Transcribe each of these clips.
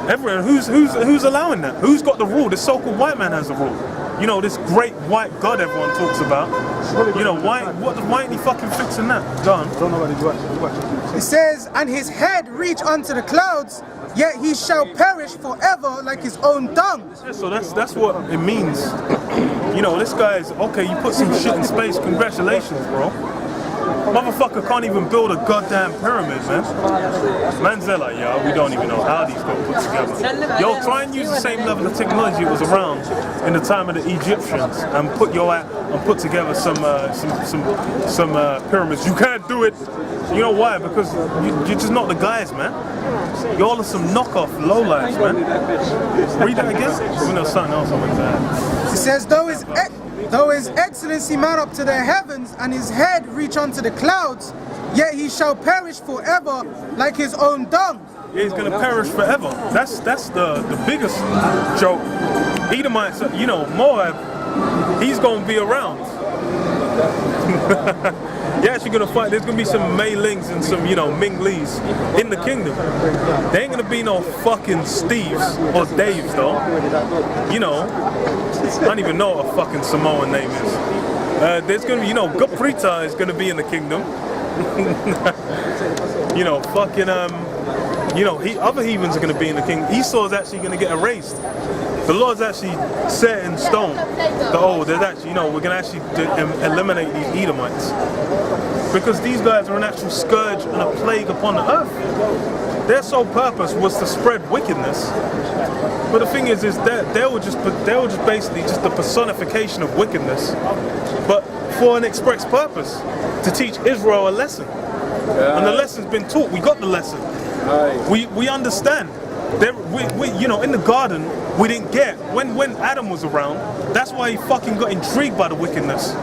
Everyone. Who's allowing that? Who's got the rule? The so-called white man has the rule. You know, this great white God everyone talks about. You know, why ain't he fucking fixing that? Go on. It says, and his head reach unto the clouds, yet he shall perish forever like his own dung. Yeah, so that's what it means. You know, this guy's, okay, you put some shit in space, congratulations, bro. Motherfucker can't even build a goddamn pyramid, man. Man's there like, yo, we don't even know how these got put together. Yo, try and use the same level of technology that was around in the time of the Egyptians and put together some pyramids. You can't do it. You know why? Because you're just not the guys, man. Y'all are some knockoff lowlifes, man. Read that again? We know something else I want to add. It says, though his excellency mount up to the heavens and his head reach unto the clouds, yet he shall perish forever like his own dung. Yeah, he's gonna perish forever. That's the biggest joke. Edomites, you know, Moab, he's gonna be around. You're actually gonna fight. There's gonna be some Mei Lings and some, you know, Ming Lees in the kingdom. There ain't gonna be no fucking Steves or Daves though. You know, I don't even know what a fucking Samoan name is. There's gonna be, you know, Guprita is gonna be in the kingdom. You know, fucking you know, other heathens are gonna be in the kingdom. Esau is actually gonna get erased. The Lord's actually set in stone that, oh, there's actually, you know, we're gonna actually eliminate these Edomites because these guys are an actual scourge and a plague upon the earth. Their sole purpose was to spread wickedness. But the thing is that they were just basically just the personification of wickedness, but for an express purpose, to teach Israel a lesson. And the lesson's been taught. We got the lesson. We understand. We you know, in the garden, we didn't get when Adam was around. That's why he fucking got intrigued by the wickedness.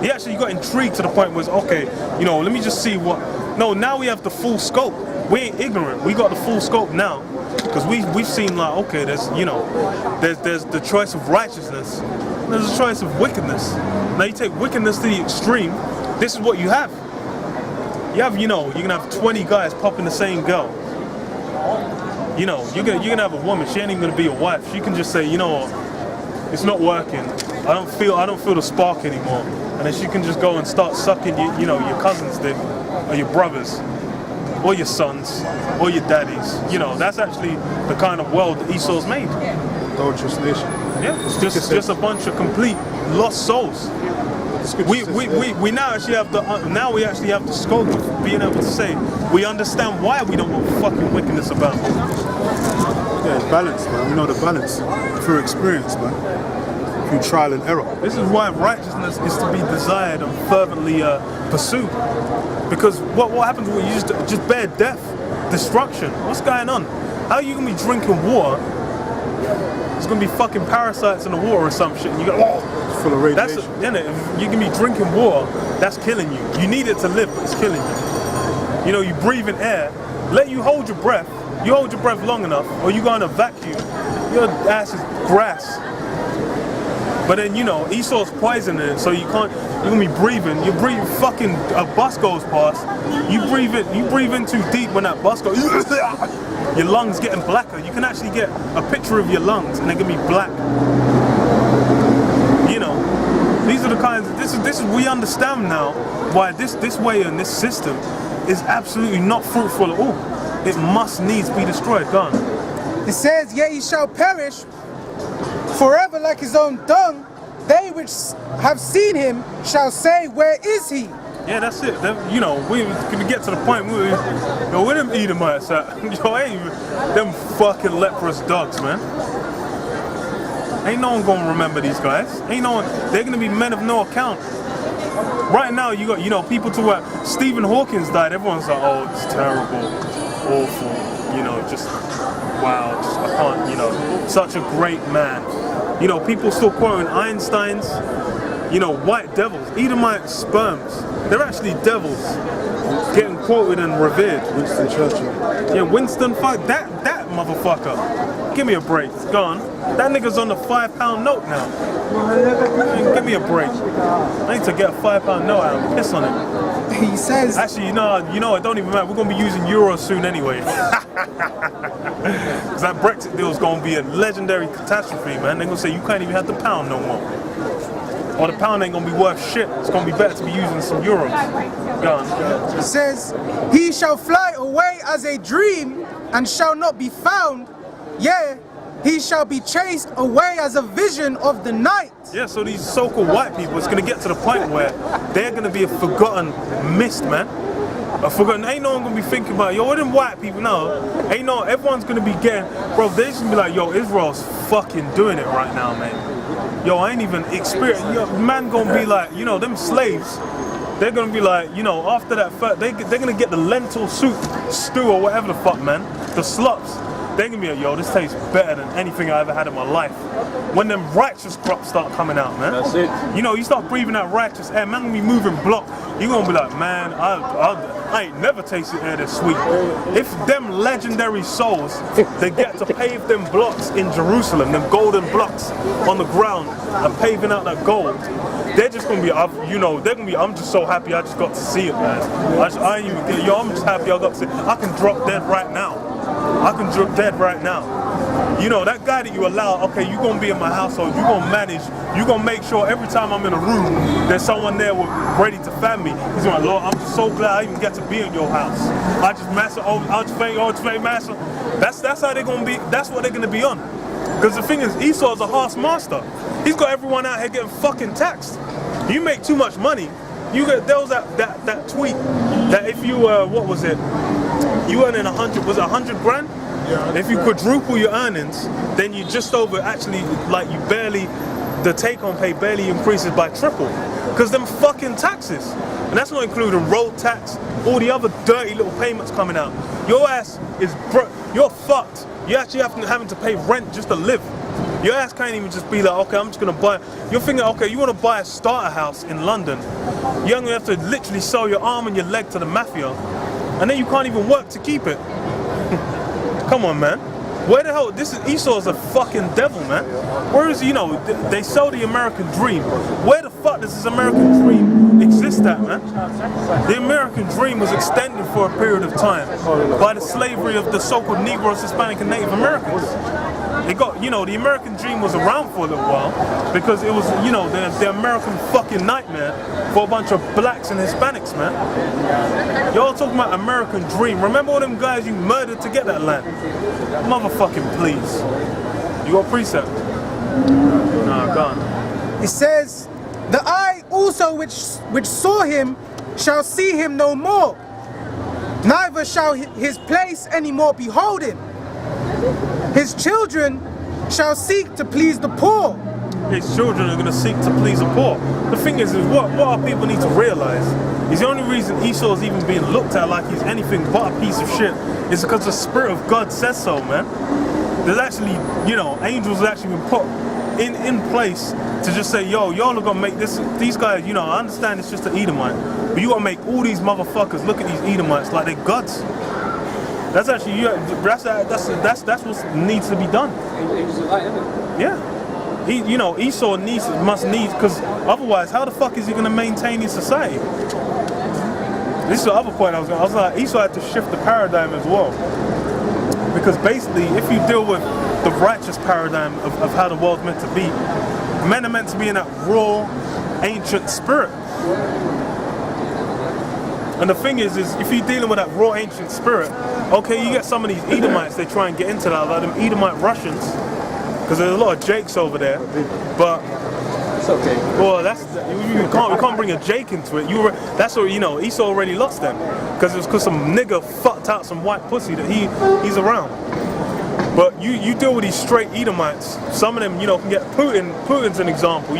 He actually got intrigued to the point where, okay, you know, let me just see what. No, now we have the full scope. We ain't ignorant. We got the full scope now, because we've seen, like, okay, there's, you know, there's the choice of righteousness, and there's a choice of wickedness. Now you take wickedness to the extreme. This is what you have. You have, you know, you're gonna have 20 guys popping the same girl. You know, you're gonna have a woman. She ain't even gonna be a wife. She can just say, you know what, it's not working. I don't feel the spark anymore. And then she can just go and start sucking you know, your cousins did, or your brothers, or your sons, or your daddies. You know, that's actually the kind of world that Esau's made. Adulterous nation. Yeah, it's just a bunch of complete lost souls. We now actually have the scope of being able to say we understand why we don't want fucking wickedness about. Yeah, it's balance, man. We know the balance through experience, man. Through trial and error. This is why righteousness is to be desired and fervently pursued. Because what happens when you just bear death, destruction? What's going on? How are you gonna be drinking water? There's gonna be fucking parasites in the water or some shit, and you go, oh, full of radiation. You can be drinking water, that's killing you. You need it to live, but it's killing you. You know, you breathe in air, let you hold your breath. You hold your breath long enough, or you go in a vacuum, your ass is grass. But then, you know, Esau's poisoning it, so you're gonna be breathing. You breathe, fucking a bus goes past. You breathe in too deep when that bus goes. Your lungs getting blacker. You can actually get a picture of your lungs, and they're gonna be black. You know, these are the kinds. This is we understand now why this way and this system is absolutely not fruitful at all. It must needs be destroyed. Gone. It says, yet he shall perish forever like his own dung. They which have seen him shall say, where is he? Yeah, that's it. You know, we can get to the point where where them Edomites at? Yo, ain't even them fucking leprous dogs, man. Ain't no one gonna remember these guys. Ain't no one. They're gonna be men of no account. Right now, you got, you know, people to where Stephen Hawkins died. Everyone's like, oh, it's terrible, awful. You know, just wow. I can't. You know, such a great man. You know, people still quoting Einstein's. You know, white devils, Edomite sperms. They're actually devils getting quoted and revered. Winston Churchill. Yeah, Winston, fuck that motherfucker. Give me a break. It's gone. That nigga's on the £5 note now. Give me a break. I need to get a £5 note out and piss on it. He says, Actually, you know, it don't even matter. We're gonna be using euros soon anyway. Because that Brexit deal is gonna be a legendary catastrophe, man. They're gonna say you can't even have the pound no more, or the pound ain't gonna be worth shit. It's gonna be better to be using some euros. Go on. he says, he shall fly away as a dream and shall not be found. Yea, he shall be chased away as a vision of the night. Yeah, so these so-called white people, it's gonna get to the point where they're gonna be a forgotten mist, man. A forgotten. Ain't no one gonna be thinking about, yo, what them white people now? Ain't no. Everyone's gonna be getting, bro. They just gonna be like, yo, Israel's fucking doing it right now, man. Yo, I ain't even experienced. Yo, man, gonna be like, you know, them slaves. They're gonna be like, you know, after that, they're gonna get the lentil soup, stew, or whatever the fuck, man. The slops. They're gonna be like, yo, this tastes better than anything I ever had in my life. When them righteous crops start coming out, man. That's it. You know, you start breathing that righteous air, man, gonna be moving block. You're gonna be like, man, I ain't never tasted air this sweet. If them legendary souls, they get to pave them blocks in Jerusalem, them golden blocks on the ground and paving out that gold, they're just gonna be, they're gonna be, I'm just so happy I just got to see it, man. I ain't even, I'm just happy I got to see it. I can drop dead right now. I can drop dead right now. You know, that guy that you allow, okay, you're gonna be in my household, you're gonna manage, you're gonna make sure every time I'm in a room, there's someone there ready to fan me. He's like, Lord, I'm just so glad I even get to be in your house. I just master, I'll just pay master. That's how they're gonna be, that's what they're gonna be on. Because the thing is, Esau's a harsh master. He's got everyone out here getting fucking taxed. You make too much money, there was that tweet that if you, what was it? You earning 100, was it 100 grand? Yeah. If you quadruple your earnings, then you just over, actually, like you barely, the take-home pay barely increases by triple. Because them fucking taxes. And that's not including road tax, all the other dirty little payments coming out. Your ass is you're fucked. You're actually having to pay rent just to live. Your ass can't even just be like, okay, I'm just gonna buy. You're thinking, okay, you wanna buy a starter house in London. You're gonna have to literally sell your arm and your leg to the mafia. And then you can't even work to keep it. Come on, man. Where the hell? Esau's a fucking devil, man. Where is, they sell the American dream. Where the fuck does this American dream exist at, man? The American dream was extended for a period of time by the slavery of the so-called Negroes, Hispanic, and Native Americans. It got, the American dream was around for a little while because it was, the American fucking nightmare for a bunch of blacks and Hispanics, man. Y'all talking about American dream. Remember all them guys you murdered to get that land? Motherfucking please. You got precept? Nah, gone. He says, the eye also which saw him shall see him no more, neither shall his place any more behold him. His children shall seek to please the poor. His children are going to seek to please the poor. The thing is what our people need to realize is the only reason Esau is even being looked at like he's anything but a piece of shit is because the Spirit of God says so, man. There's actually, angels have actually been put in place to just say, yo, y'all are gonna make these guys, I understand it's just an Edomite, but you gotta make all these motherfuckers look at these Edomites like they're gods. That's actually, that's what needs to be done. Yeah. Esau must need, because otherwise, how the fuck is he gonna maintain his society? This is the other point I was like, Esau had to shift the paradigm as well. Because basically, if you deal with the righteous paradigm of how the world's meant to be, men are meant to be in that raw, ancient spirit. And the thing is if you're dealing with that raw, ancient spirit, okay, you get some of these Edomites, they try and get into that, like them Edomite Russians, because there's a lot of Jakes over there, but it's okay. Well, you can't bring a Jake into it. That's what Esau already lost them, because it was because some nigga fucked out some white pussy that he's around. But you deal with these straight Edomites. Some of them, can get Putin's an example.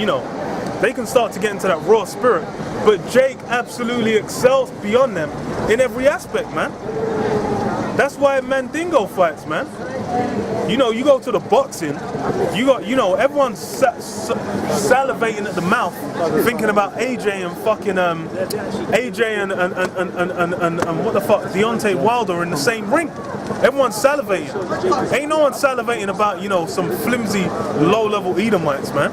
They can start to get into that raw spirit. But Jake absolutely excels beyond them in every aspect, man. That's why Mandingo fights, man. You go to the boxing, everyone's salivating at the mouth, thinking about AJ and fucking AJ and what the fuck, Deontay Wilder in the same ring. Everyone's salivating. Ain't no one salivating about some flimsy low-level Edomites, man.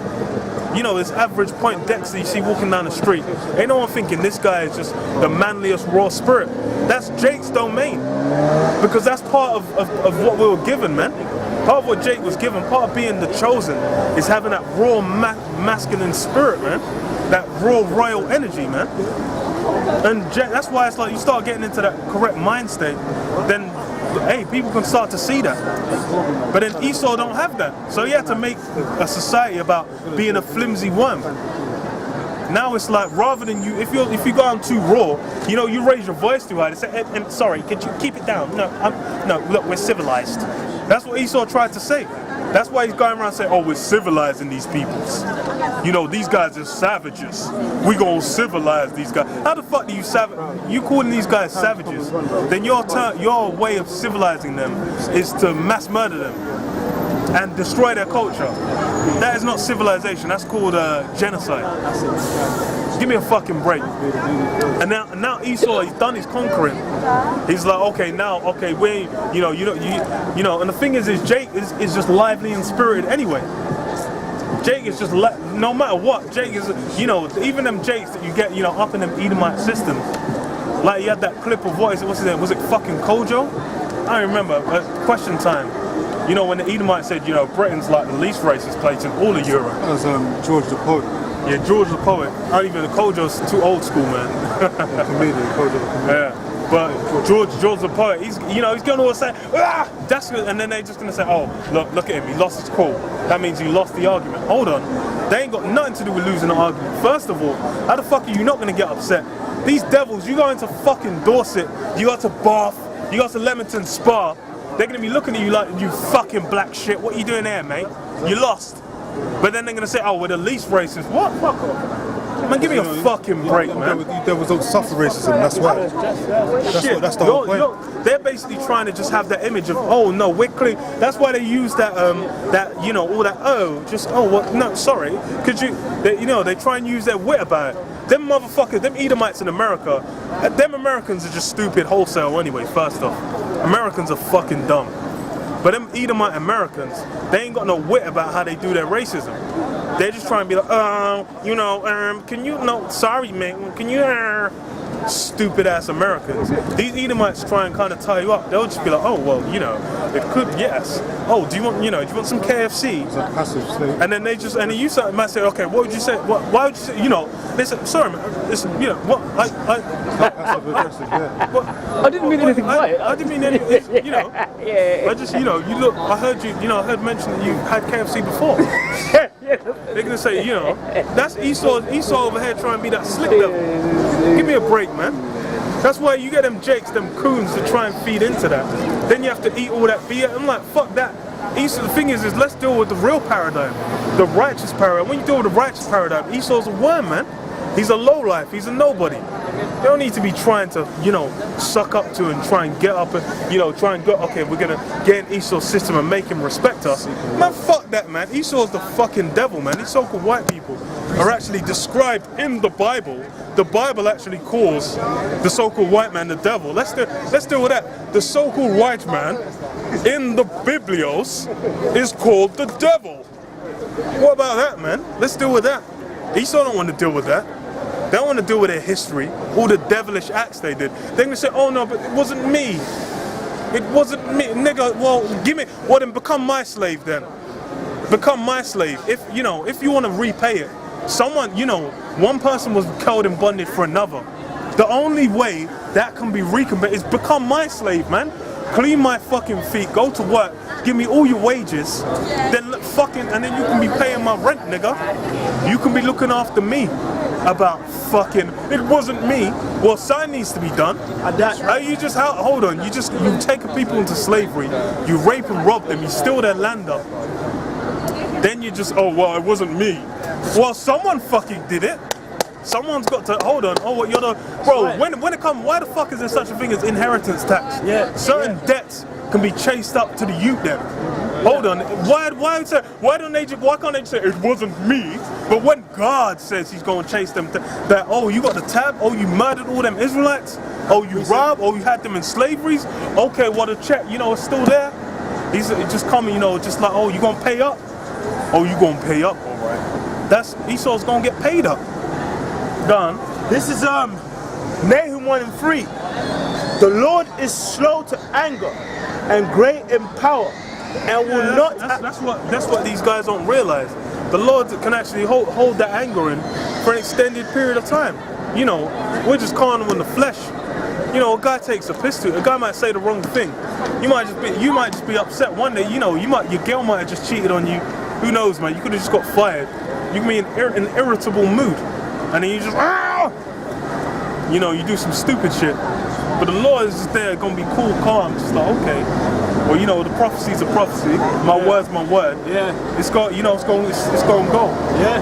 you know, this average point Dexter you see walking down the street. Ain't no one thinking this guy is just the manliest raw spirit. That's Jake's domain. Because that's part of what we were given, man. Part of what Jake was given, part of being the chosen, is having that raw masculine spirit, man. That raw royal energy, man. And that's why it's like you start getting into that correct mind state, then hey, people can start to see that. But then Esau don't have that. So he had to make a society about being a flimsy worm. Now it's like, rather than you, if you go on too raw, you know, you raise your voice too high. They say, sorry, could you keep it down? No, look, we're civilized. That's what Esau tried to say. That's why he's going around saying, oh, we're civilizing these peoples. You know, these guys are savages. We gonna civilize these guys. How the fuck do you calling these guys savages? Then your way of civilizing them is to mass murder them and destroy their culture. That is not civilization. That's called genocide. Give me a fucking break. And now Esau, he's done his conquering. He's like, okay, you know. And the thing is Jake is just lively and spirited anyway. Jake is just no matter what. Jake is, you know, even them Jakes that you get, you know, up in them Edomite systems. Like he had that clip of what's his name? Was it fucking Kojo? I don't remember. Question time. You know, when the Edomites said, you know, Britain's like the least racist place in all of Europe. That was George the Poet. Yeah, George the Poet. I don't even, Kojo's too old school, man. Comedian, Kojo the comedian. Yeah, but George the Poet, he's going to say, ah, that's good, and then they're just going to say, oh, look at him, he lost his call. That means you lost the argument. Hold on, they ain't got nothing to do with losing the argument. First of all, how the fuck are you not going to get upset? These devils, you go into fucking Dorset, you go to Bath, you go to Leamington Spa, they're going to be looking at you like, you fucking black shit, what are you doing there, mate? You lost. But then they're going to say, oh, we're the least racist. What? Fuck off. Man, give me a fucking break, man. You devils don't suffer racism, that's why. That's the whole point. They're basically trying to just have that image of, oh, no, we're clean. That's why they use that, you know, all that, no, sorry. Could you, they try and use their wit about it. Them motherfuckers, them Edomites in America, them Americans are just stupid wholesale anyway, first off. Americans are fucking dumb. But them Edomite Americans, they ain't got no wit about how they do their racism. They're just trying to be like, can you, no, sorry, man, can you, stupid ass Americans. These Edomites try and kind of tie you up. They'll just be like, oh, well, you know, it could, yes. Oh, do you want some KFC? It's a passive slave. And then you might say, okay, what would you say? Why would you say, you know, listen, sorry, man, listen, you know, what, I didn't mean anything by it. I didn't mean anything, you know. Yeah. I just, you know, I heard mention that you had KFC before. They're gonna say, you know, that's Esau over here trying to be that slick devil. Give me a break, man. That's why you get them Jakes, them coons to try and feed into that. Then you have to eat all that beer. I'm like, fuck that. Esau, the thing is let's deal with the real paradigm, the righteous paradigm. When you deal with the righteous paradigm, Esau's a worm, man. He's a lowlife. He's a nobody. You don't need to be trying to, you know, suck up to and try and get up and, you know, try and go, okay, we're going to get in Esau's system and make him respect us. Man, fuck that, man. Esau's the fucking devil, man. These so-called white people are actually described in the Bible. The Bible actually calls the so-called white man the devil. Let's deal with that. The so-called white man in the Biblios is called the devil. What about that, man? Let's deal with that. Esau don't want to deal with that. They don't want to deal with their history, all the devilish acts they did. They're going to say, oh no, but it wasn't me. It wasn't me. Nigga, well then become my slave then. Become my slave. If you want to repay it. Someone, you know, one person was held and bonded for another. The only way that can be recompense is become my slave, man. Clean my fucking feet, go to work, give me all your wages, then and then you can be paying my rent, nigga. You can be looking after me. About fucking, it wasn't me. Well, something needs to be done. Hold on, you take people into slavery, you rape and rob them, you steal their land up. Then you just, oh, well, it wasn't me. Well, someone fucking did it. Someone's got to, hold on, oh, you're the, bro, when it comes, why the fuck is there such a thing as inheritance tax? Yeah. Certain debts can be chased up to the youth then. Hold on, why can't they just say it wasn't me? But when God says he's going to chase them, that, oh, you got the tab, oh, you murdered all them Israelites, oh, you robbed, oh, you had them in slaveries, okay, well, the check, you know, it's still there. He's just coming, you know, just like, oh, you going to pay up? Oh, you going to pay up, all right. Esau's gonna get paid up. Done. This is Nahum 1 and 3. The Lord is slow to anger and great in power, and will not. That's what these guys don't realize. The Lord can actually hold that anger in for an extended period of time. You know, we're just carnal in the flesh. You know, a guy takes a piss to it. A guy might say the wrong thing. You might just be upset one day. You know, your girl might have just cheated on you. Who knows, man? You could have just got fired. You can be in an irritable mood, and then you just you know, you do some stupid shit. But the Lord is just there, gonna be cool, calm, just like, okay. Well, you know, the prophecy's a prophecy. My word's my word. Yeah. It's got, you know, it's going to go. Yeah.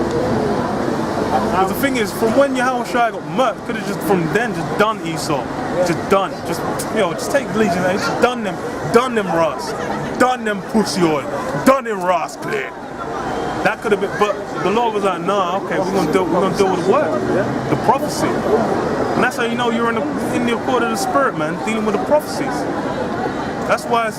Because the thing is, from when Yahushua got murked, could have just from then just done Esau, just done, just you know, just take legion, just done them Ross, done them pussy oil, done them Ross clear. That could have been, but the Lord was like, nah, okay, we're gonna deal with the word, the prophecy, and that's how you know you're in the accord of the Spirit, man, dealing with the prophecies. That's why,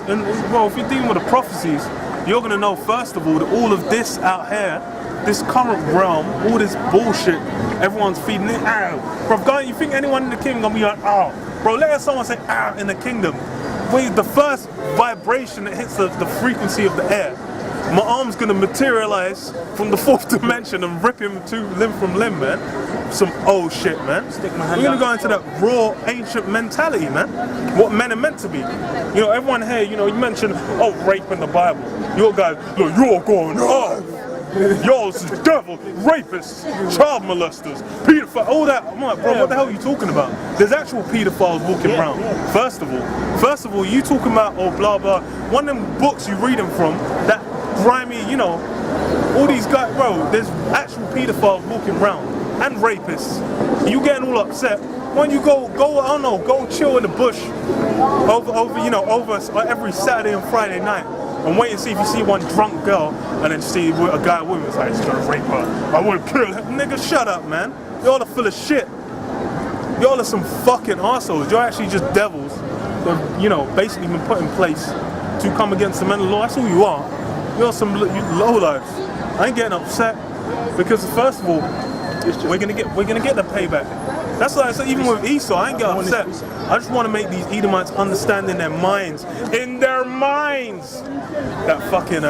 well, if you're dealing with the prophecies, you're gonna know first of all that all of this out here, this current realm, all this bullshit, everyone's feeding it out. Bro, God, you think anyone in the kingdom gonna be like, oh, bro? Let someone say, ah, in the kingdom. Wait, the first vibration that hits the frequency of the air. My arm's gonna materialize from the fourth dimension and rip him to limb from limb, man. Some old shit, man. We're gonna go into that raw, ancient mentality, man. What men are meant to be. You know, everyone here, you know, you mentioned, oh, rape in the Bible. Your guys, look, you're going, oh, y'all's the devil, rapists, child molesters, pedophiles, all that. I'm like, bro, what the hell are you talking about? There's actual pedophiles walking around. First of all, you talking about, oh, blah, blah. One of them books you read them from, that grimy, you know, all these guys, bro, there's actual pedophiles walking around and rapists. You getting all upset when you go, I don't know, go chill in the bush over every Saturday and Friday night and wait and see if you see one drunk girl and then see a guy with her, it's like, he's gonna rape her, I wanna kill her. Nigga, shut up, man. Y'all are full of shit. Y'all are some fucking arseholes. You're actually just devils that have, you know, basically been put in place to come against the men of the law. That's who you are. You're some lowlifes. I ain't getting upset because first of all, we're gonna get the payback. That's why I said even with Esau, I ain't get upset. I just want to make these Edomites understand in their minds, that fucking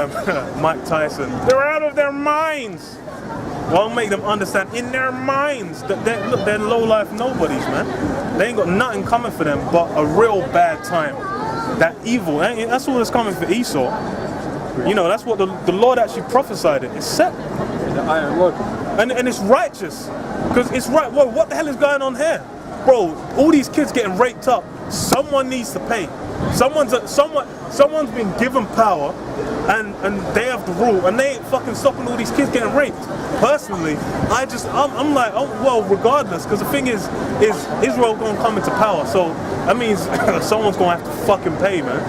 Mike Tyson. They're out of their minds. Well, I'll make them understand in their minds that they're low-life nobodies, man. They ain't got nothing coming for them but a real bad time. That evil, that's all that's coming for Esau. You know, that's what the Lord actually prophesied it. It's set. The iron rod. And it's righteous. Because it's right. Whoa, what the hell is going on here? Bro, all these kids getting raped up. Someone needs to pay. Someone's been given power and they have the rule and they ain't fucking stopping all these kids getting raped. Personally, I'm like, oh, well, regardless, because the thing is Israel gonna come into power, so that means someone's gonna have to fucking pay, man.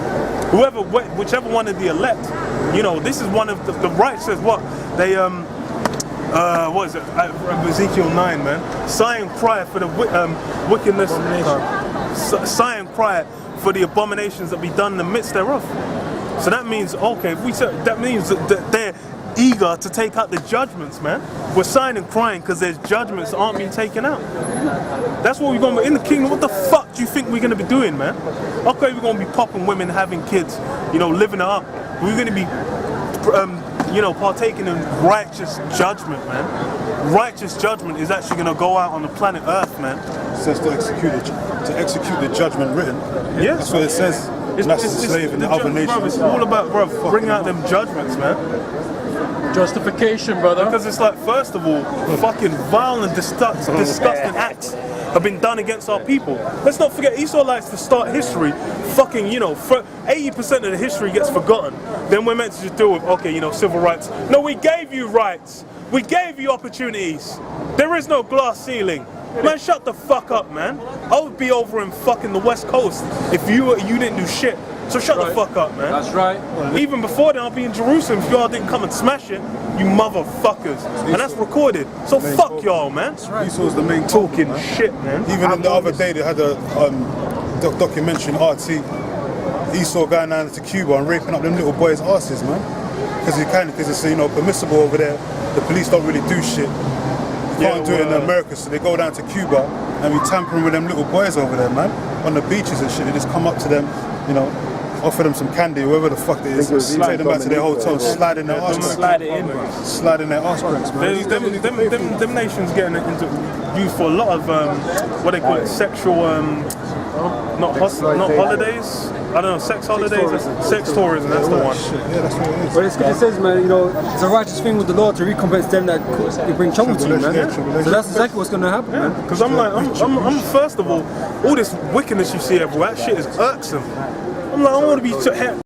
Whichever one of the elect, you know, this is one of the right says what they what is it? Ezekiel 9, man. Sigh and cry for the wickedness. Sigh and cry for the abominations that be done in the midst thereof. So that means, okay, if we say, that means that they're eager to take out the judgments, man. We're sighing and crying because there's judgments that aren't being taken out. That's what we're going to be in the kingdom. What the fuck do you think we're going to be doing, man? Okay, we're going to be popping women, having kids, you know, living it up. We're going to be, you know, partaking in righteous judgment, man. Righteous judgment is actually going to go out on the planet Earth, man. It says to execute the judgment written. Yeah. That's what it says. That's the slave in the other nations. It's all about, bro, bringing out them judgments, man. Justification, brother. Because it's like, first of all, fucking vile and disgusting acts have been done against our people. Let's not forget, Esau likes to start history, fucking, you know, 80% of the history gets forgotten. Then we're meant to just deal with, okay, you know, civil rights. No, we gave you rights. We gave you opportunities. There is no glass ceiling. Man, shut the fuck up, man. I would be over in fucking the West Coast if you didn't do shit. So shut the fuck up, man. That's right. Even before then, I'll be in Jerusalem if y'all didn't come and smash it, you motherfuckers. And that's recorded. So fuck y'all, man. Esau's the main talking shit, man. Even the other day, they had a documentary in RT Esau going down to Cuba and raping up them little boys' asses, man. Because it's permissible over there. The police don't really do shit. Can't do it in America, so they go down to Cuba and be tampering with them little boys over there, man. On the beaches and shit. They just come up to them, offer them some candy, whoever the fuck it is, take them back to their hotel and slide in their arse cracks. Slide in their arse cracks, man. Them nations getting into used for a lot of what they call it, sexual not holidays. I don't know, sex holidays, sex tourism. That's the one. Yeah, that's what it is. But it's good. It says, man, it's a righteous thing with the Lord to recompense them that they bring trouble to you, man. So that's exactly what's going to happen, man. Because I'm first of all this wickedness you see everywhere. That shit is irksome. I'm like, I want to be